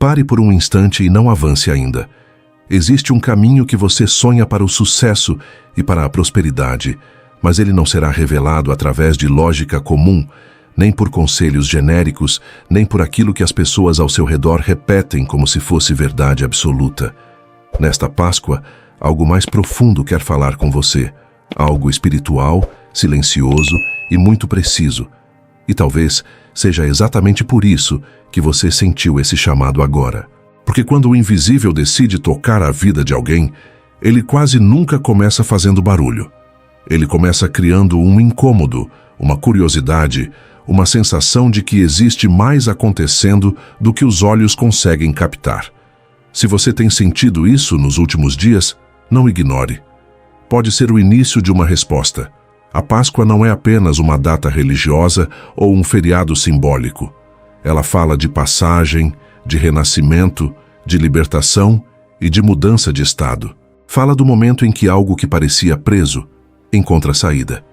Pare por um instante e não avance ainda. Existe um caminho que você sonha para o sucesso e para a prosperidade, mas ele não será revelado através de lógica comum, nem por conselhos genéricos, nem por aquilo que as pessoas ao seu redor repetem como se fosse verdade absoluta. Nesta Páscoa, algo mais profundo quer falar com você, algo espiritual, silencioso e muito preciso. E talvez seja exatamente por isso que você sentiu esse chamado agora. Porque quando o invisível decide tocar a vida de alguém, ele quase nunca começa fazendo barulho. Ele começa criando um incômodo, uma curiosidade, uma sensação de que existe mais acontecendo do que os olhos conseguem captar. Se você tem sentido isso nos últimos dias, não ignore. Pode ser o início de uma resposta. A Páscoa não é apenas uma data religiosa ou um feriado simbólico. Ela fala de passagem, de renascimento, de libertação e de mudança de estado. Fala do momento em que algo que parecia preso encontra saída.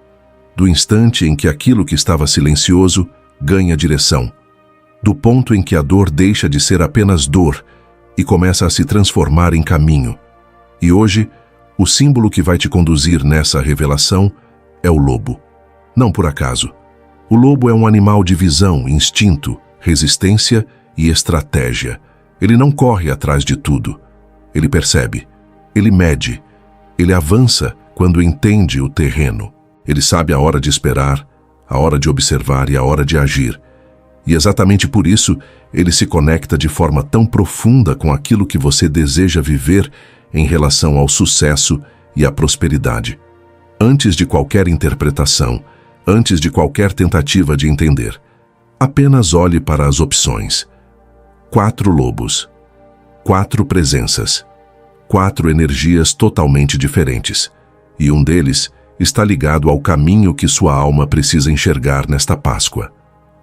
Do instante em que aquilo que estava silencioso ganha direção. Do ponto em que a dor deixa de ser apenas dor e começa a se transformar em caminho. E hoje, o símbolo que vai te conduzir nessa revelação é o lobo. Não por acaso. O lobo é um animal de visão, instinto, resistência e estratégia. Ele não corre atrás de tudo. Ele percebe. Ele mede. Ele avança quando entende o terreno. Ele sabe a hora de esperar, a hora de observar e a hora de agir. E exatamente por isso, ele se conecta de forma tão profunda com aquilo que você deseja viver em relação ao sucesso e à prosperidade. Antes de qualquer interpretação, antes de qualquer tentativa de entender, apenas olhe para as opções. 4 lobos, 4 presenças, 4 energias totalmente diferentes, e um deles está ligado ao caminho que sua alma precisa enxergar nesta Páscoa.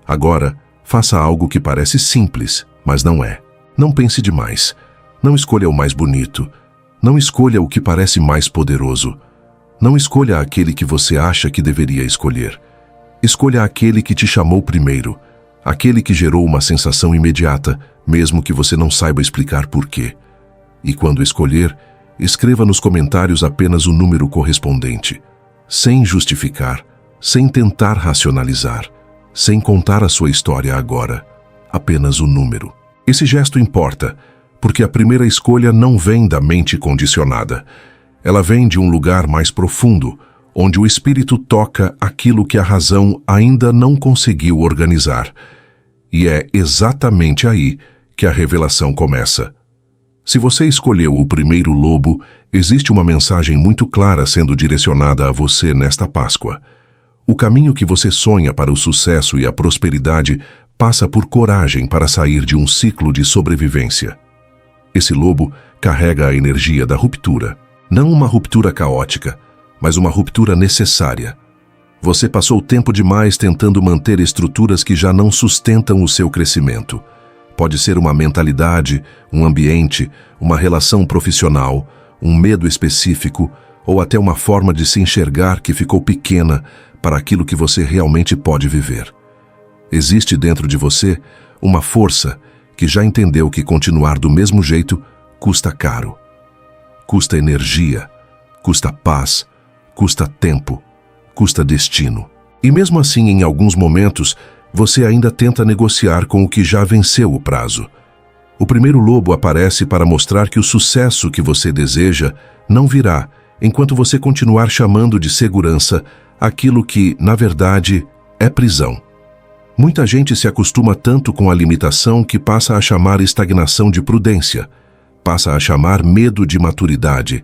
Agora, faça algo que parece simples, mas não é. Não pense demais. Não escolha o mais bonito. Não escolha o que parece mais poderoso. Não escolha aquele que você acha que deveria escolher. Escolha aquele que te chamou primeiro, aquele que gerou uma sensação imediata, mesmo que você não saiba explicar por quê. E quando escolher, escreva nos comentários apenas o número correspondente, sem justificar, sem tentar racionalizar, sem contar a sua história agora, apenas o número. Esse gesto importa, porque a primeira escolha não vem da mente condicionada. Ela vem de um lugar mais profundo, onde o espírito toca aquilo que a razão ainda não conseguiu organizar. E é exatamente aí que a revelação começa. Se você escolheu o primeiro lobo, existe uma mensagem muito clara sendo direcionada a você nesta Páscoa. O caminho que você sonha para o sucesso e a prosperidade passa por coragem para sair de um ciclo de sobrevivência. Esse lobo carrega a energia da ruptura. Não uma ruptura caótica, mas uma ruptura necessária. Você passou tempo demais tentando manter estruturas que já não sustentam o seu crescimento. Pode ser uma mentalidade, um ambiente, uma relação profissional, um medo específico ou até uma forma de se enxergar que ficou pequena para aquilo que você realmente pode viver. Existe dentro de você uma força que já entendeu que continuar do mesmo jeito custa caro. Custa energia, custa paz, custa tempo, custa destino. E mesmo assim, em alguns momentos, você ainda tenta negociar com o que já venceu o prazo. O primeiro lobo aparece para mostrar que o sucesso que você deseja não virá enquanto você continuar chamando de segurança aquilo que, na verdade, é prisão. Muita gente se acostuma tanto com a limitação que passa a chamar estagnação de prudência, passa a chamar medo de maturidade,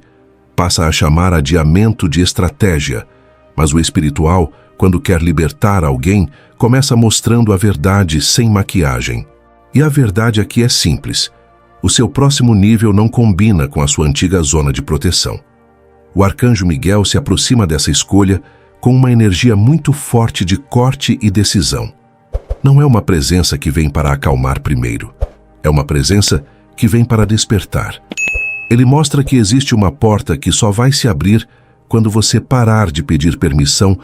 passa a chamar adiamento de estratégia, mas o espiritual, quando quer libertar alguém, começa mostrando a verdade sem maquiagem. E a verdade aqui é simples. O seu próximo nível não combina com a sua antiga zona de proteção. O arcanjo Miguel se aproxima dessa escolha com uma energia muito forte de corte e decisão. Não é uma presença que vem para acalmar primeiro. É uma presença que vem para despertar. Ele mostra que existe uma porta que só vai se abrir quando você parar de pedir permissão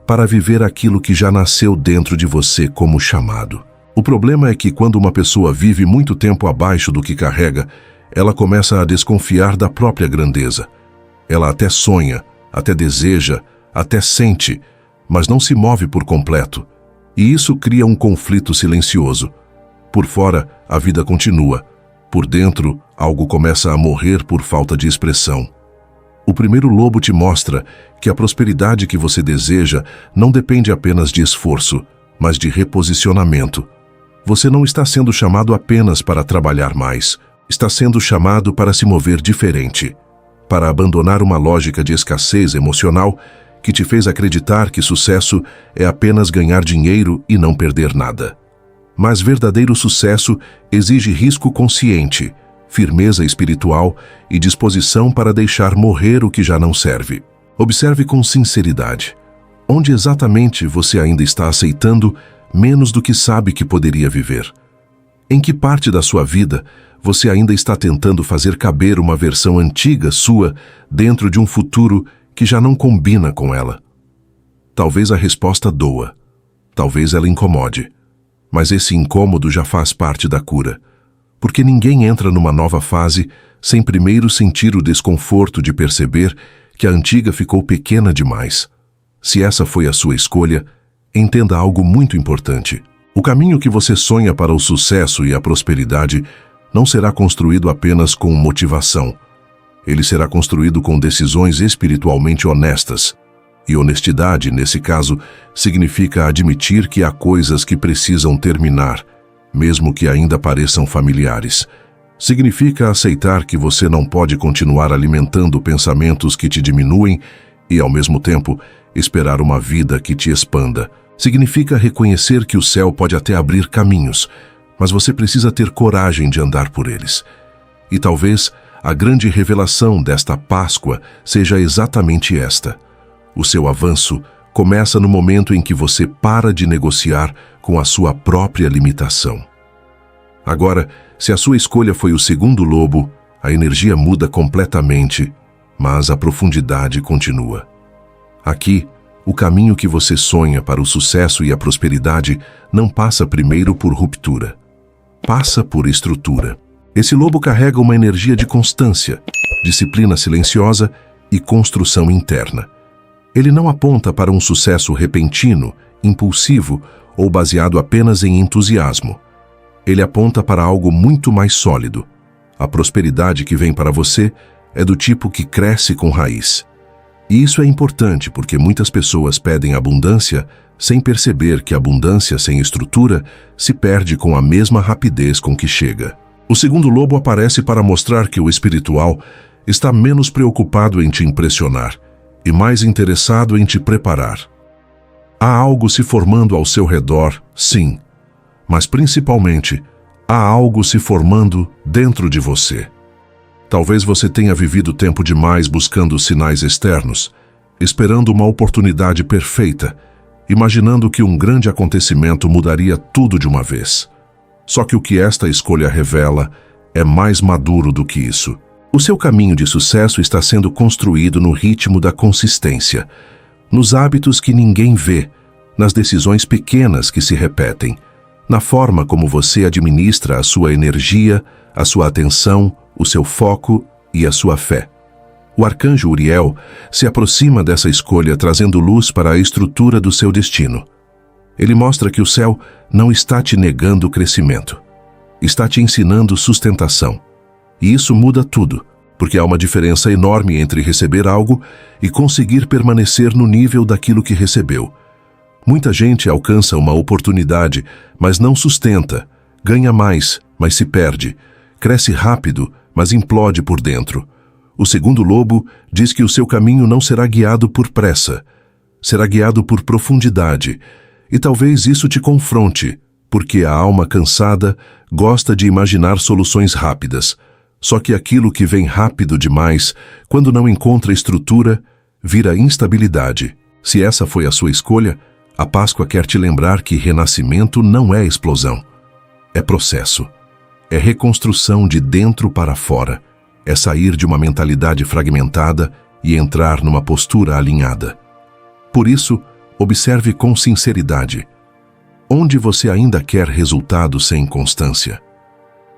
para viver aquilo que já nasceu dentro de você como chamado. O problema é que quando uma pessoa vive muito tempo abaixo do que carrega, ela começa a desconfiar da própria grandeza. Ela até sonha, até deseja, até sente, mas não se move por completo. E isso cria um conflito silencioso. Por fora, a vida continua. Por dentro, algo começa a morrer por falta de expressão. O primeiro lobo te mostra que a prosperidade que você deseja não depende apenas de esforço, mas de reposicionamento. Você não está sendo chamado apenas para trabalhar mais, está sendo chamado para se mover diferente, para abandonar uma lógica de escassez emocional que te fez acreditar que sucesso é apenas ganhar dinheiro e não perder nada. Mas verdadeiro sucesso exige risco consciente, firmeza espiritual e disposição para deixar morrer o que já não serve. Observe com sinceridade. Onde exatamente você ainda está aceitando menos do que sabe que poderia viver? Em que parte da sua vida você ainda está tentando fazer caber uma versão antiga sua dentro de um futuro que já não combina com ela? Talvez a resposta doa. Talvez ela incomode. Mas esse incômodo já faz parte da cura. Porque ninguém entra numa nova fase sem primeiro sentir o desconforto de perceber que a antiga ficou pequena demais. Se essa foi a sua escolha, entenda algo muito importante. O caminho que você sonha para o sucesso e a prosperidade não será construído apenas com motivação. Ele será construído com decisões espiritualmente honestas. E honestidade, nesse caso, significa admitir que há coisas que precisam terminar, mesmo que ainda pareçam familiares. Significa aceitar que você não pode continuar alimentando pensamentos que te diminuem e, ao mesmo tempo, esperar uma vida que te expanda. Significa reconhecer que o céu pode até abrir caminhos, mas você precisa ter coragem de andar por eles. E talvez a grande revelação desta Páscoa seja exatamente esta. O seu avanço começa no momento em que você para de negociar com a sua própria limitação. Agora, se a sua escolha foi o segundo lobo, a energia muda completamente, mas a profundidade continua. Aqui, o caminho que você sonha para o sucesso e a prosperidade não passa primeiro por ruptura. Passa por estrutura. Esse lobo carrega uma energia de constância, disciplina silenciosa e construção interna. Ele não aponta para um sucesso repentino, impulsivo ou baseado apenas em entusiasmo. Ele aponta para algo muito mais sólido. A prosperidade que vem para você é do tipo que cresce com raiz. E isso é importante porque muitas pessoas pedem abundância sem perceber que abundância sem estrutura se perde com a mesma rapidez com que chega. O segundo lobo aparece para mostrar que o espiritual está menos preocupado em te impressionar e mais interessado em te preparar. Há algo se formando ao seu redor, sim, mas principalmente há algo se formando dentro de você. Talvez você tenha vivido tempo demais buscando sinais externos, esperando uma oportunidade perfeita, imaginando que um grande acontecimento mudaria tudo de uma vez. Só que o que esta escolha revela é mais maduro do que isso. O seu caminho de sucesso está sendo construído no ritmo da consistência, nos hábitos que ninguém vê, nas decisões pequenas que se repetem, na forma como você administra a sua energia, a sua atenção, o seu foco e a sua fé. O arcanjo Uriel se aproxima dessa escolha trazendo luz para a estrutura do seu destino. Ele mostra que o céu não está te negando crescimento, está te ensinando sustentação. E isso muda tudo, porque há uma diferença enorme entre receber algo e conseguir permanecer no nível daquilo que recebeu. Muita gente alcança uma oportunidade, mas não sustenta, ganha mais, mas se perde, cresce rápido, mas implode por dentro. O segundo lobo diz que o seu caminho não será guiado por pressa, será guiado por profundidade, e talvez isso te confronte, porque a alma cansada gosta de imaginar soluções rápidas. Só que aquilo que vem rápido demais, quando não encontra estrutura, vira instabilidade. Se essa foi a sua escolha, a Páscoa quer te lembrar que renascimento não é explosão. É processo. É reconstrução de dentro para fora. É sair de uma mentalidade fragmentada e entrar numa postura alinhada. Por isso, observe com sinceridade. Onde você ainda quer resultado sem constância?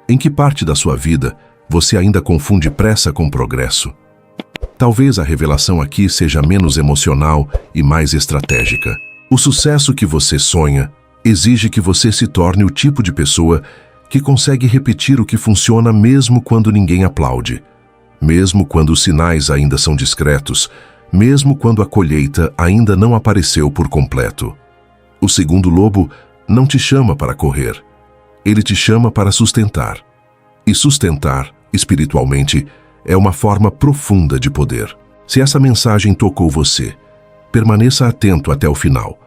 Em que parte da sua vida você ainda confunde pressa com progresso? Talvez a revelação aqui seja menos emocional e mais estratégica. O sucesso que você sonha exige que você se torne o tipo de pessoa que consegue repetir o que funciona mesmo quando ninguém aplaude, mesmo quando os sinais ainda são discretos, mesmo quando a colheita ainda não apareceu por completo. O segundo lobo não te chama para correr, ele te chama para sustentar. E sustentar, espiritualmente, é uma forma profunda de poder. Se essa mensagem tocou você, permaneça atento até o final,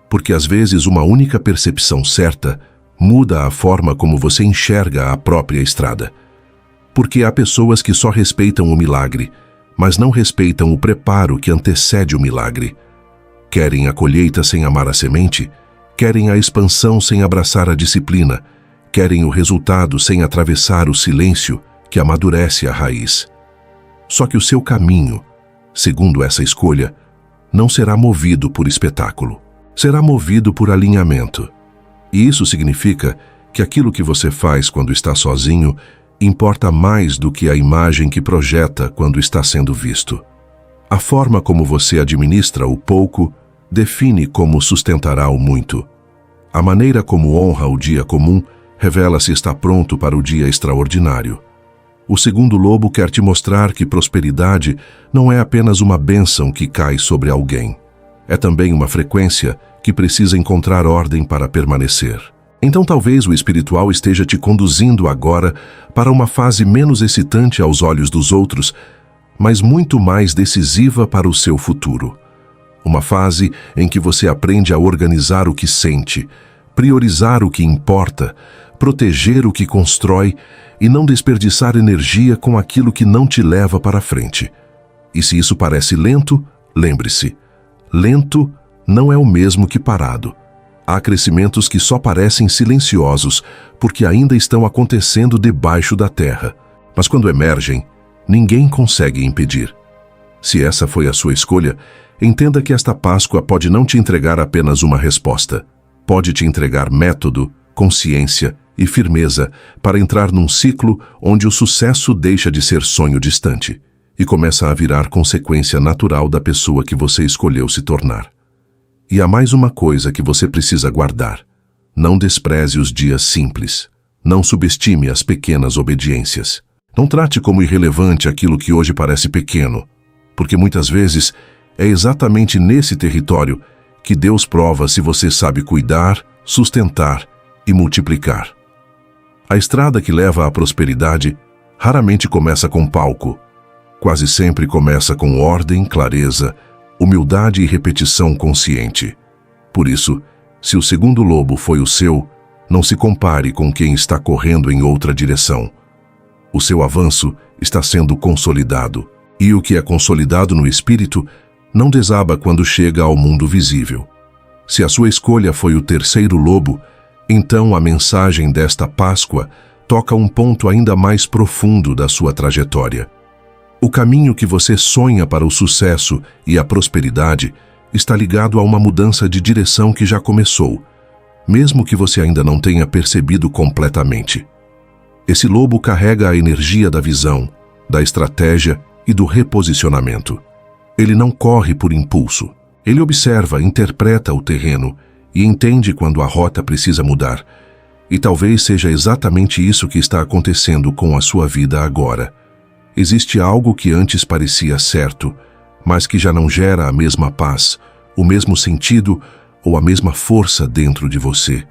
porque às vezes uma única percepção certa muda a forma como você enxerga a própria estrada. Porque há pessoas que só respeitam o milagre, mas não respeitam o preparo que antecede o milagre. Querem a colheita sem amar a semente, querem a expansão sem abraçar a disciplina, querem o resultado sem atravessar o silêncio que amadurece a raiz. Só que o seu caminho, segundo essa escolha, não será movido por espetáculo, será movido por alinhamento. E isso significa que aquilo que você faz quando está sozinho importa mais do que a imagem que projeta quando está sendo visto. A forma como você administra o pouco define como sustentará o muito. A maneira como honra o dia comum revela se está pronto para o dia extraordinário. O segundo lobo quer te mostrar que prosperidade não é apenas uma bênção que cai sobre alguém. É também uma frequência que precisa encontrar ordem para permanecer. Então talvez o espiritual esteja te conduzindo agora para uma fase menos excitante aos olhos dos outros, mas muito mais decisiva para o seu futuro. Uma fase em que você aprende a organizar o que sente, priorizar o que importa, proteger o que constrói e não desperdiçar energia com aquilo que não te leva para frente. E se isso parece lento, lembre-se, lento não é o mesmo que parado. Há crescimentos que só parecem silenciosos porque ainda estão acontecendo debaixo da terra. Mas quando emergem, ninguém consegue impedir. Se essa foi a sua escolha, entenda que esta Páscoa pode não te entregar apenas uma resposta. Pode te entregar método, consciência e firmeza para entrar num ciclo onde o sucesso deixa de ser sonho distante e começa a virar consequência natural da pessoa que você escolheu se tornar. E há mais uma coisa que você precisa guardar. Não despreze os dias simples. Não subestime as pequenas obediências. Não trate como irrelevante aquilo que hoje parece pequeno, porque muitas vezes é exatamente nesse território que Deus prova se você sabe cuidar, sustentar e multiplicar. A estrada que leva à prosperidade raramente começa com palco. Quase sempre começa com ordem, clareza, humildade e repetição consciente. Por isso, se o segundo lobo foi o seu, não se compare com quem está correndo em outra direção. O seu avanço está sendo consolidado, e o que é consolidado no espírito não desaba quando chega ao mundo visível. Se a sua escolha foi o terceiro lobo, então a mensagem desta Páscoa toca um ponto ainda mais profundo da sua trajetória. O caminho que você sonha para o sucesso e a prosperidade está ligado a uma mudança de direção que já começou, mesmo que você ainda não tenha percebido completamente. Esse lobo carrega a energia da visão, da estratégia e do reposicionamento. Ele não corre por impulso. Ele observa, interpreta o terreno e entende quando a rota precisa mudar. E talvez seja exatamente isso que está acontecendo com a sua vida agora. Existe algo que antes parecia certo, mas que já não gera a mesma paz, o mesmo sentido ou a mesma força dentro de você.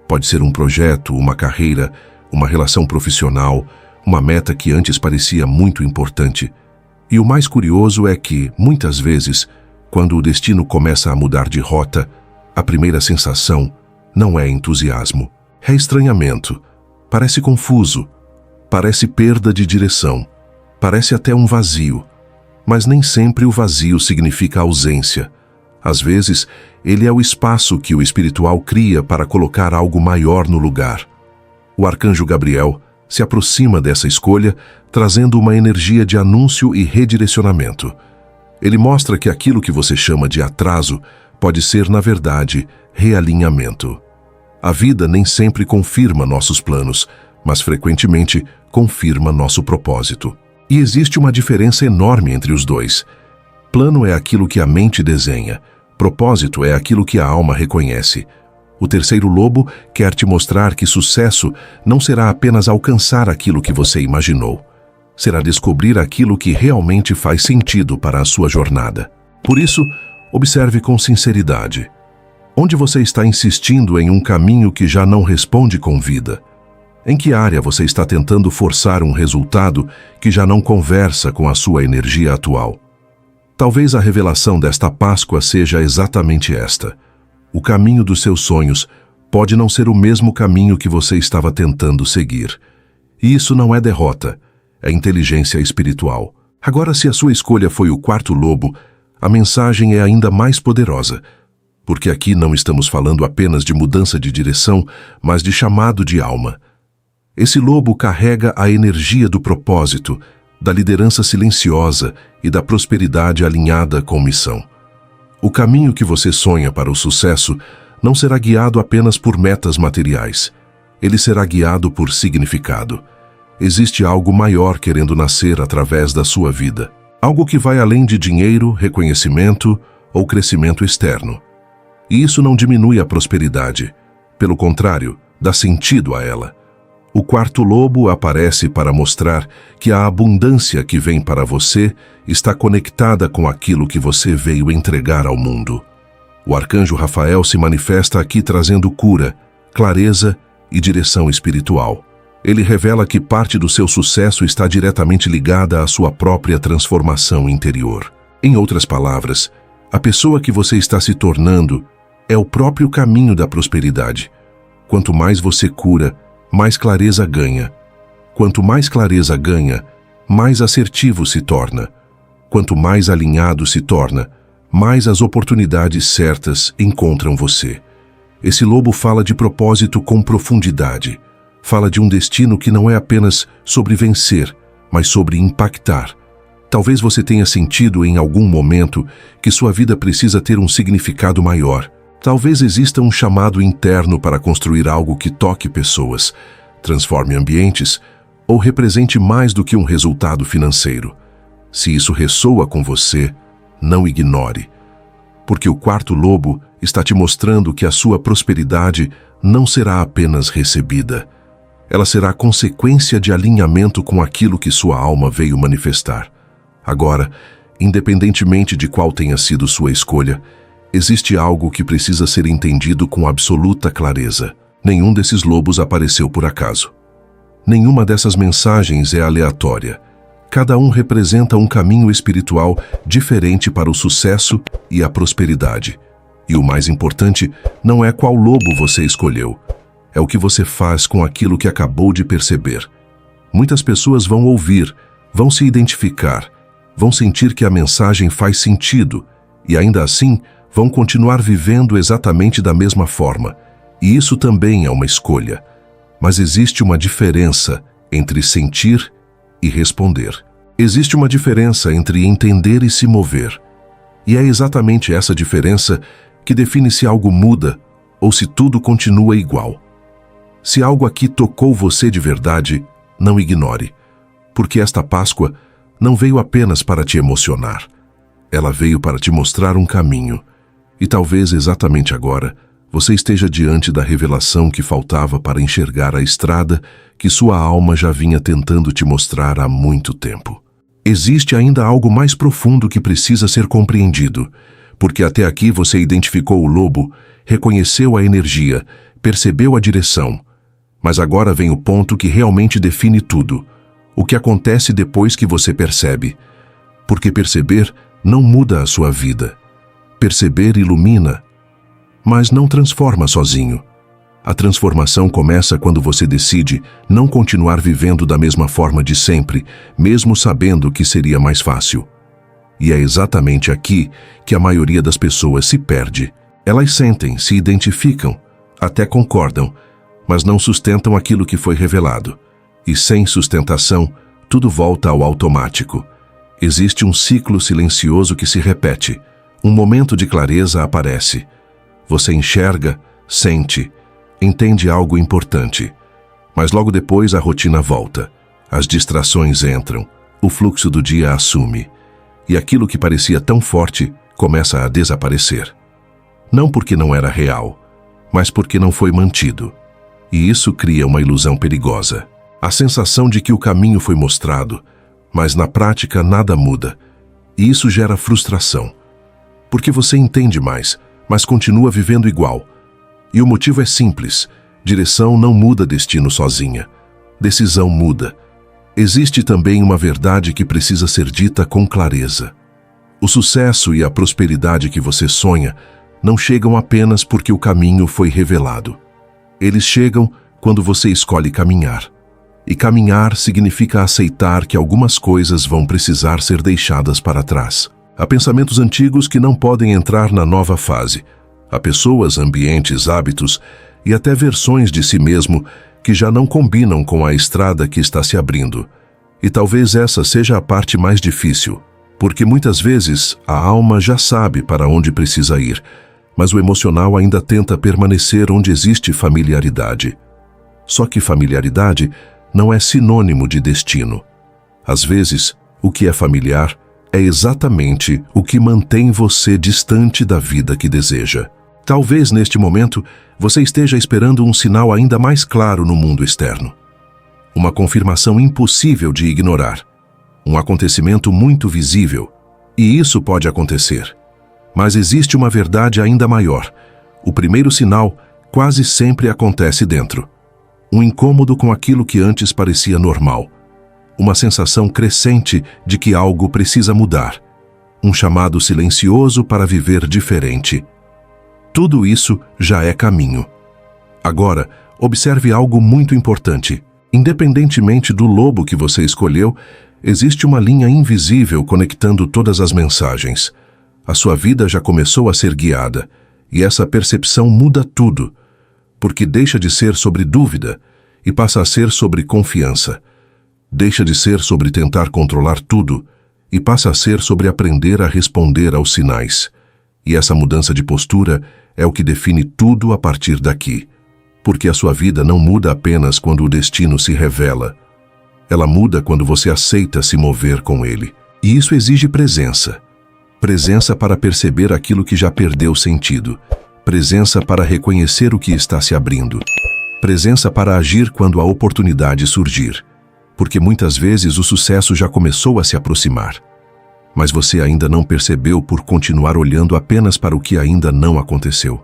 Pode ser um projeto, uma carreira, uma relação profissional, uma meta que antes parecia muito importante. E o mais curioso é que, muitas vezes, quando o destino começa a mudar de rota, a primeira sensação não é entusiasmo, é estranhamento. Parece confuso, parece perda de direção, parece até um vazio. Mas nem sempre o vazio significa ausência. Às vezes, ele é o espaço que o espiritual cria para colocar algo maior no lugar. O arcanjo Gabriel se aproxima dessa escolha, trazendo uma energia de anúncio e redirecionamento. Ele mostra que aquilo que você chama de atraso pode ser, na verdade, realinhamento. A vida nem sempre confirma nossos planos, mas frequentemente confirma nosso propósito. E existe uma diferença enorme entre os dois. Plano é aquilo que a mente desenha, propósito é aquilo que a alma reconhece. O terceiro lobo quer te mostrar que sucesso não será apenas alcançar aquilo que você imaginou. Será descobrir aquilo que realmente faz sentido para a sua jornada. Por isso, observe com sinceridade. Onde você está insistindo em um caminho que já não responde com vida? Em que área você está tentando forçar um resultado que já não conversa com a sua energia atual? Talvez a revelação desta Páscoa seja exatamente esta. O caminho dos seus sonhos pode não ser o mesmo caminho que você estava tentando seguir. E isso não é derrota, é inteligência espiritual. Agora, se a sua escolha foi o quarto lobo, a mensagem é ainda mais poderosa. Porque aqui não estamos falando apenas de mudança de direção, mas de chamado de alma. Esse lobo carrega a energia do propósito, da liderança silenciosa e da prosperidade alinhada com missão. O caminho que você sonha para o sucesso não será guiado apenas por metas materiais. Ele será guiado por significado. Existe algo maior querendo nascer através da sua vida. Algo que vai além de dinheiro, reconhecimento ou crescimento externo. E isso não diminui a prosperidade. Pelo contrário, dá sentido a ela. O quarto lobo aparece para mostrar que a abundância que vem para você está conectada com aquilo que você veio entregar ao mundo. O arcanjo Rafael se manifesta aqui trazendo cura, clareza e direção espiritual. Ele revela que parte do seu sucesso está diretamente ligada à sua própria transformação interior. Em outras palavras, a pessoa que você está se tornando é o próprio caminho da prosperidade. Quanto mais você cura, mais clareza ganha. Quanto mais clareza ganha, mais assertivo se torna. Quanto mais alinhado se torna, mais as oportunidades certas encontram você. Esse lobo fala de propósito com profundidade. Fala de um destino que não é apenas sobre vencer, mas sobre impactar. Talvez você tenha sentido em algum momento que sua vida precisa ter um significado maior. Talvez exista um chamado interno para construir algo que toque pessoas, transforme ambientes ou represente mais do que um resultado financeiro. Se isso ressoa com você, não ignore, porque o quarto lobo está te mostrando que a sua prosperidade não será apenas recebida. Ela será consequência de alinhamento com aquilo que sua alma veio manifestar. Agora, independentemente de qual tenha sido sua escolha, existe algo que precisa ser entendido com absoluta clareza. Nenhum desses lobos apareceu por acaso. Nenhuma dessas mensagens é aleatória. Cada um representa um caminho espiritual diferente para o sucesso e a prosperidade. E o mais importante não é qual lobo você escolheu, é o que você faz com aquilo que acabou de perceber. Muitas pessoas vão ouvir, vão se identificar, vão sentir que a mensagem faz sentido e ainda assim vão continuar vivendo exatamente da mesma forma. E isso também é uma escolha. Mas existe uma diferença entre sentir e responder. Existe uma diferença entre entender e se mover. E é exatamente essa diferença que define se algo muda ou se tudo continua igual. Se algo aqui tocou você de verdade, não ignore, porque esta Páscoa não veio apenas para te emocionar. Ela veio para te mostrar um caminho. E talvez exatamente agora você esteja diante da revelação que faltava para enxergar a estrada que sua alma já vinha tentando te mostrar há muito tempo. Existe ainda algo mais profundo que precisa ser compreendido, porque até aqui você identificou o lobo, reconheceu a energia, percebeu a direção. Mas agora vem o ponto que realmente define tudo. O que acontece depois que você percebe. Porque perceber não muda a sua vida. Perceber ilumina, mas não transforma sozinho. A transformação começa quando você decide não continuar vivendo da mesma forma de sempre, mesmo sabendo que seria mais fácil. E é exatamente aqui que a maioria das pessoas se perde. Elas sentem, se identificam, até concordam, mas não sustentam aquilo que foi revelado. E sem sustentação, tudo volta ao automático. Existe um ciclo silencioso que se repete. Um momento de clareza aparece. Você enxerga, sente, entende algo importante. Mas logo depois a rotina volta, as distrações entram, o fluxo do dia assume, e aquilo que parecia tão forte começa a desaparecer. Não porque não era real, mas porque não foi mantido. E isso cria uma ilusão perigosa. A sensação de que o caminho foi mostrado, mas na prática nada muda. E isso gera frustração. Porque você entende mais, mas continua vivendo igual. E o motivo é simples: direção não muda destino sozinha. Decisão muda. Existe também uma verdade que precisa ser dita com clareza. O sucesso e a prosperidade que você sonha não chegam apenas porque o caminho foi revelado. Eles chegam quando você escolhe caminhar. E caminhar significa aceitar que algumas coisas vão precisar ser deixadas para trás. Há pensamentos antigos que não podem entrar na nova fase. Há pessoas, ambientes, hábitos e até versões de si mesmo que já não combinam com a estrada que está se abrindo. E talvez essa seja a parte mais difícil, porque muitas vezes a alma já sabe para onde precisa ir, mas o emocional ainda tenta permanecer onde existe familiaridade. Só que familiaridade não é sinônimo de destino. Às vezes, o que é familiar é exatamente o que mantém você distante da vida que deseja. Talvez neste momento você esteja esperando um sinal ainda mais claro no mundo externo. Uma confirmação impossível de ignorar. Um acontecimento muito visível. E isso pode acontecer. Mas existe uma verdade ainda maior. O primeiro sinal quase sempre acontece dentro. Um incômodo com aquilo que antes parecia normal. Uma sensação crescente de que algo precisa mudar. Um chamado silencioso para viver diferente. Tudo isso já é caminho. Agora, observe algo muito importante. Independentemente do lobo que você escolheu, existe uma linha invisível conectando todas as mensagens. A sua vida já começou a ser guiada, e essa percepção muda tudo, porque deixa de ser sobre dúvida e passa a ser sobre confiança. Deixa de ser sobre tentar controlar tudo e passa a ser sobre aprender a responder aos sinais. E essa mudança de postura é o que define tudo a partir daqui. Porque a sua vida não muda apenas quando o destino se revela. Ela muda quando você aceita se mover com ele. E isso exige presença. Presença para perceber aquilo que já perdeu sentido. Presença para reconhecer o que está se abrindo. Presença para agir quando a oportunidade surgir. Porque muitas vezes o sucesso já começou a se aproximar. Mas você ainda não percebeu por continuar olhando apenas para o que ainda não aconteceu.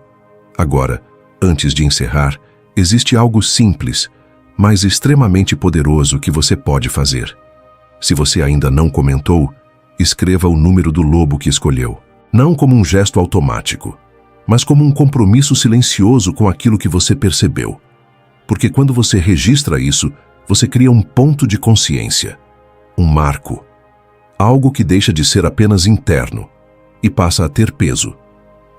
Agora, antes de encerrar, existe algo simples, mas extremamente poderoso que você pode fazer. Se você ainda não comentou, escreva o número do lobo que escolheu. Não como um gesto automático, mas como um compromisso silencioso com aquilo que você percebeu. Porque quando você registra isso, você cria um ponto de consciência, um marco. Algo que deixa de ser apenas interno e passa a ter peso.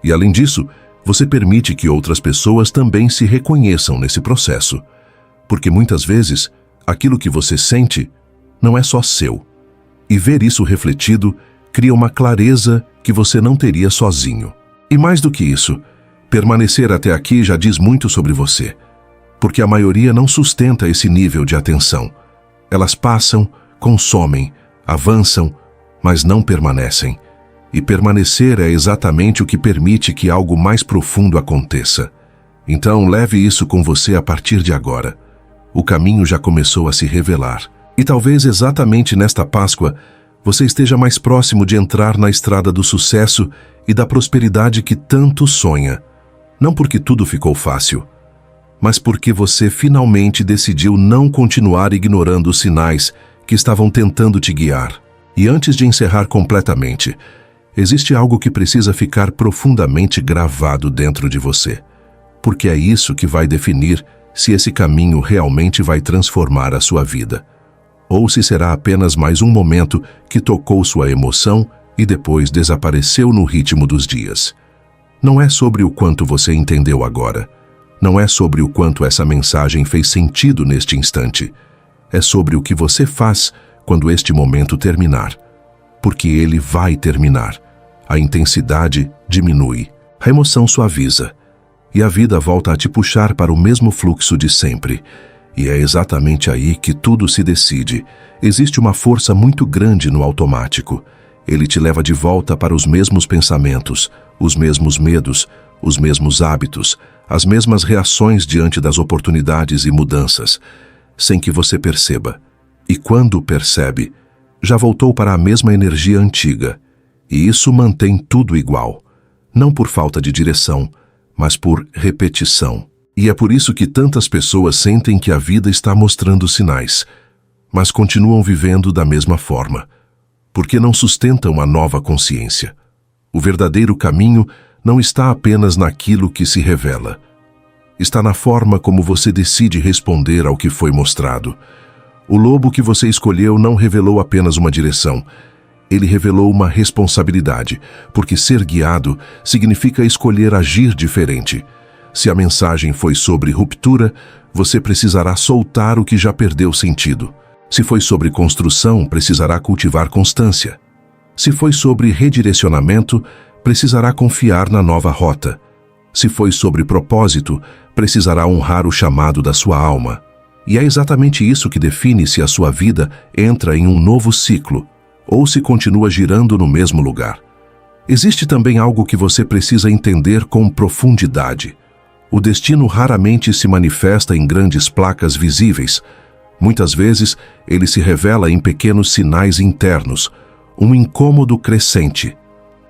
E além disso, você permite que outras pessoas também se reconheçam nesse processo. Porque muitas vezes, aquilo que você sente não é só seu. E ver isso refletido cria uma clareza que você não teria sozinho. E mais do que isso, permanecer até aqui já diz muito sobre você. Porque a maioria não sustenta esse nível de atenção. Elas passam, consomem, avançam, mas não permanecem. E permanecer é exatamente o que permite que algo mais profundo aconteça. Então, leve isso com você a partir de agora. O caminho já começou a se revelar. E talvez exatamente nesta Páscoa, você esteja mais próximo de entrar na estrada do sucesso e da prosperidade que tanto sonha. Não porque tudo ficou fácil, mas porque você finalmente decidiu não continuar ignorando os sinais que estavam tentando te guiar. E antes de encerrar completamente, existe algo que precisa ficar profundamente gravado dentro de você. Porque é isso que vai definir se esse caminho realmente vai transformar a sua vida. Ou se será apenas mais um momento que tocou sua emoção e depois desapareceu no ritmo dos dias. Não é sobre o quanto você entendeu agora. Não é sobre o quanto essa mensagem fez sentido neste instante. É sobre o que você faz quando este momento terminar. Porque ele vai terminar. A intensidade diminui. A emoção suaviza. e a vida volta a te puxar para o mesmo fluxo de sempre. E é exatamente aí que tudo se decide. Existe uma força muito grande no automático. Ele te leva de volta para os mesmos pensamentos, os mesmos medos, os mesmos hábitos, as mesmas reações diante das oportunidades e mudanças, sem que você perceba. E quando percebe, já voltou para a mesma energia antiga. E isso mantém tudo igual, não por falta de direção, mas por repetição. E é por isso que tantas pessoas sentem que a vida está mostrando sinais, mas continuam vivendo da mesma forma, porque não sustentam a nova consciência. O verdadeiro caminho não está apenas naquilo que se revela. Está na forma como você decide responder ao que foi mostrado. O lobo que você escolheu não revelou apenas uma direção. Ele revelou uma responsabilidade, porque ser guiado significa escolher agir diferente. Se a mensagem foi sobre ruptura, você precisará soltar o que já perdeu sentido. Se foi sobre construção, precisará cultivar constância. Se foi sobre redirecionamento, precisará confiar na nova rota. Se foi sobre propósito, precisará honrar o chamado da sua alma. E é exatamente isso que define se a sua vida entra em um novo ciclo ou se continua girando no mesmo lugar. Existe também algo que você precisa entender com profundidade. O destino raramente se manifesta em grandes placas visíveis. Muitas vezes, ele se revela em pequenos sinais internos, um incômodo crescente,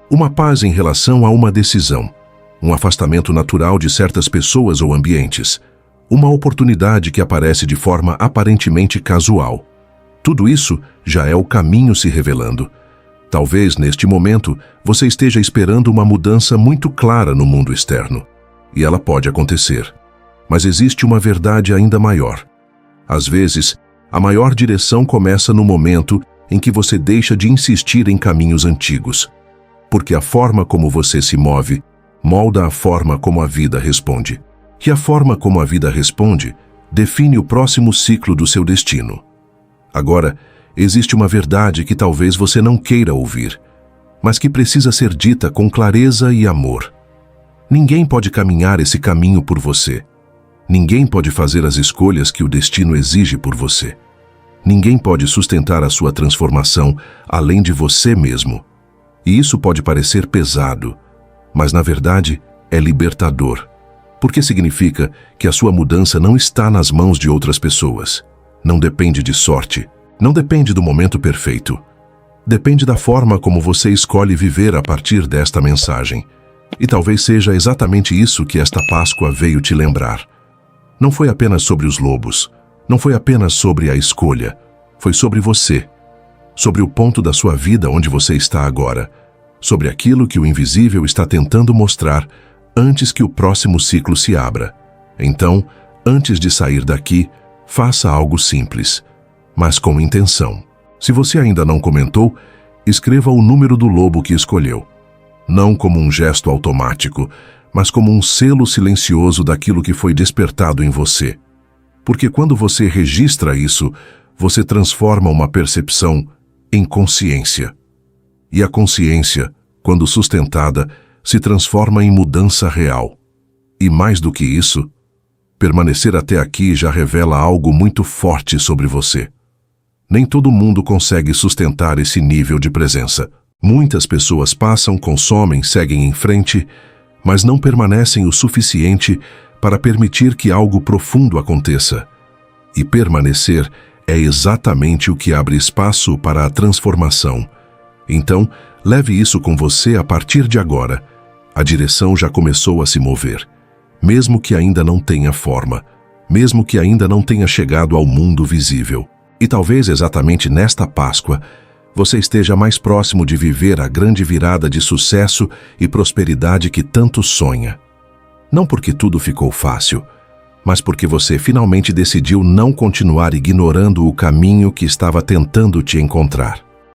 uma paz em relação a uma decisão, um afastamento natural de certas pessoas ou ambientes, uma oportunidade que aparece de forma aparentemente casual. Tudo isso já é o caminho se revelando. Talvez, neste momento, você esteja esperando uma mudança muito clara no mundo externo. E ela pode acontecer. Mas existe uma verdade ainda maior. Às vezes, a maior direção começa no momento em que você deixa de insistir em caminhos antigos. Porque a forma como você se move molda a forma como a vida responde. E a forma como a vida responde define o próximo ciclo do seu destino. Agora, existe uma verdade que talvez você não queira ouvir, mas que precisa ser dita com clareza e amor. Ninguém pode caminhar esse caminho por você. Ninguém pode fazer as escolhas que o destino exige por você. Ninguém pode sustentar a sua transformação além de você mesmo. E isso pode parecer pesado, mas na verdade é libertador, porque significa que a sua mudança não está nas mãos de outras pessoas. Não depende de sorte, não depende do momento perfeito. Depende da forma como você escolhe viver a partir desta mensagem. E talvez seja exatamente isso que esta Páscoa veio te lembrar. Não foi apenas sobre os lobos, não foi apenas sobre a escolha, foi sobre você, sobre o ponto da sua vida onde você está agora, sobre aquilo que o invisível está tentando mostrar antes que o próximo ciclo se abra. Então, antes de sair daqui, faça algo simples, mas com intenção. Se você ainda não comentou, escreva o número do lobo que escolheu. Não como um gesto automático, mas como um selo silencioso daquilo que foi despertado em você. Porque quando você registra isso, você transforma uma percepção em consciência. E a consciência, quando sustentada, se transforma em mudança real. E mais do que isso, permanecer até aqui já revela algo muito forte sobre você. Nem todo mundo consegue sustentar esse nível de presença. Muitas pessoas passam, consomem, seguem em frente, mas não permanecem o suficiente para permitir que algo profundo aconteça. E permanecer é exatamente o que abre espaço para a transformação. Então, leve isso com você a partir de agora. A direção já começou a se mover, mesmo que ainda não tenha forma, mesmo que ainda não tenha chegado ao mundo visível. E talvez exatamente nesta Páscoa, você esteja mais próximo de viver a grande virada de sucesso e prosperidade que tanto sonha. Não porque tudo ficou fácil, mas porque você finalmente decidiu não continuar ignorando o caminho que estava tentando te encontrar.